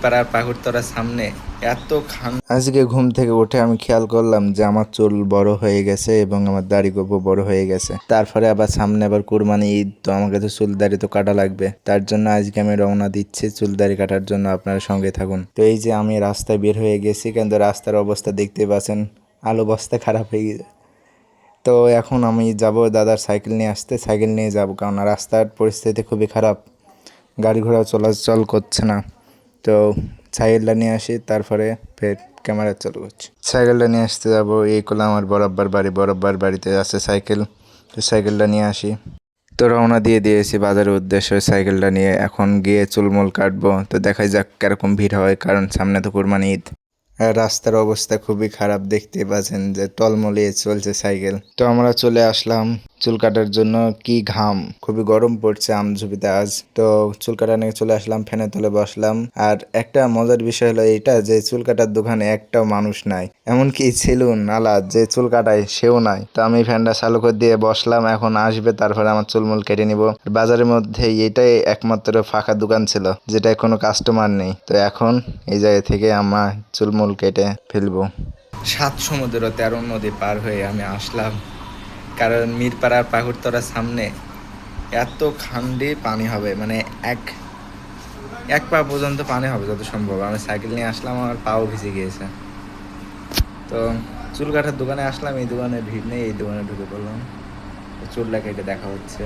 পাড়ার পাহুড়তলার সামনে এত আজকে ঘুম থেকে উঠে আমি খেয়াল করলাম যে আমার চুল বড় হয়ে গেছে এবং আমার দাড়ি গোপও বড় হয়ে গেছে। তারপরে আবার সামনে আবার কুরবানি ঈদ, তো আমাকে তো চুল দাড়ি তো কাটা লাগবে। তার জন্য আজকে আমি রওনা দিচ্ছি চুল দাড়ি কাটার জন্য। আপনারা সঙ্গে থাকুন। তো এই যে আমি রাস্তায় বের হয়ে গেছি, কিন্তু রাস্তার অবস্থা দেখতে পাচ্ছেন, আলো বস্তা খারাপ হয়ে গেছে। তো এখন আমি যাব দাদার সাইকেল নিয়ে আসতে, সাইকেল নিয়ে যাব, কারণ রাস্তার পরিস্থিতি খুবই খারাপ, গাড়ি ঘোড়া চলাচল করছে না। তো সাইকেলটা নিয়ে আসি, তারপরে ফের ক্যামেরা চালু করছি। সাইকেলটা নিয়ে আসতে যাবো, এই করলাম আমার বরাবর বাড়ি, বরাবর বাড়িতে আছে সাইকেল। তো সাইকেলটা নিয়ে আসি, তো রওনা দিয়ে দিয়েছি বাজারের উদ্দেশ্যে সাইকেলটা নিয়ে। এখন গিয়ে চুলমুল কাটবো, তো দেখাই যাক কিরকম ভিড় হয়, কারণ সামনে তো কুরবানি ঈদ। আর রাস্তার অবস্থা খুবই খারাপ, দেখতে পাচ্ছেন যে টলমলিয়ে চলছে সাইকেল। তো আমরা চলে আসলাম চুল কাটার জন্য। কি ঘাম, খুবই গরম পড়ছে আমঝুপিতে আজ। তো চুল কাটা নিয়ে চলে আসলাম, ফ্যানের তলে বসলাম। আর একটা মজার বিষয় হলো এটা যে চুল কাটার দোকানে একটাও মানুষ নাই, এমনকি সেলুন নালা যে চুল কাটায় সেও নাই। তো আমি ফ্যানটা চালু করে দিয়ে বসলাম, এখন আসবে তারপরে আমার চুলমুল কেটে নিব। বাজারের মধ্যে এটাই একমাত্র ফাঁকা দোকান ছিল যেটায় কোনো কাস্টমার নেই। তো এখন এই জায়গা থেকে আমরা চুলমুল কেটে ফেলবো। 7 সমুদ্র 13 নদী পার হয়ে আমি আসলাম, কারণ মিরপাড়ার পাহুড়তলার সামনে এত খান্ডে পানি হবে, মানে এক পা পর্যন্ত পানি হবে যত সম্ভব। আমি সাইকেল নিয়ে আসলাম, আমার পাও ভিজে গিয়েছে। তো চুল কাটার দোকানে আসলাম, এই দোকানে ভিড় নেই, এই দোকানে ঢুকে পড়লাম। চুলটা কেটে দেখা হচ্ছে।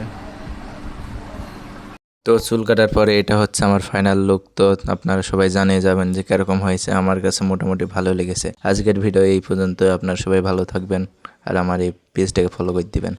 তো চুল কাটার পরে এটা হচ্ছে আমার ফাইনাল লুক। তো আপনারা সবাই জানিয়ে যাবেন যে কিরকম হয়েছে। আমার কাছে মোটামুটি ভালো লেগেছে। আজকের ভিডিও এই পর্যন্ত। আপনারা সবাই ভালো থাকবেন আর আমার এই পেজটাকে ফলো করে দিবেন।